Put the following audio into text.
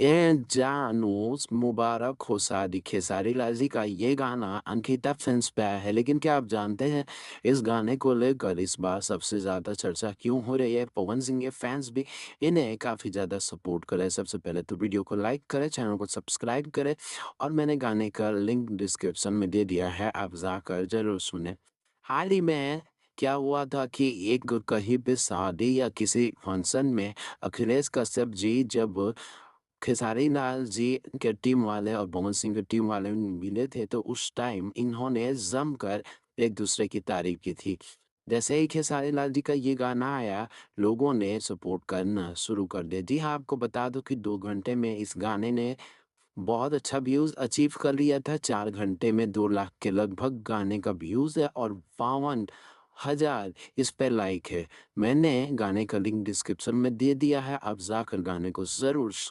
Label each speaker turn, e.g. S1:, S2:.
S1: ए जानूस मुबारक हो शादी खेसारी लाल जी का ये गाना अंकिता फिल्म्स पे आया है। लेकिन क्या आप जानते हैं इस गाने को लेकर इस बार सबसे ज़्यादा चर्चा क्यों हो रही है? पवन सिंह के फैंस भी इन्हें काफ़ी ज़्यादा सपोर्ट कर रहे हैं। सबसे पहले तो वीडियो को लाइक करें, चैनल को सब्सक्राइब करें और मैंने गाने का लिंक डिस्क्रिप्शन में दे दिया है, आप जाकर ज़रूर सुनें। हाल ही में क्या हुआ था कि एक कहीं पे शादी या किसी फंक्शन में अखिलेश कश्यप जी जब खेसारी लाल जी के टीम वाले और पवन सिंह के टीम वाले मिले थे, तो उस टाइम इन्होंने जमकर एक दूसरे की तारीफ की थी। जैसे ही खेसारी लाल जी का ये गाना आया, लोगों ने सपोर्ट करना शुरू कर दिया। जी हाँ, आपको बता दूं कि 2 घंटे में इस गाने ने बहुत अच्छा व्यूज़ अचीव कर लिया था। 4 घंटे में 2 लाख के लगभग गाने का व्यूज़ है और 52,000 इस पे लाइक है। मैंने गाने का लिंक डिस्क्रिप्शन में दे दिया है, आप जाकर गाने को ज़रूर सुन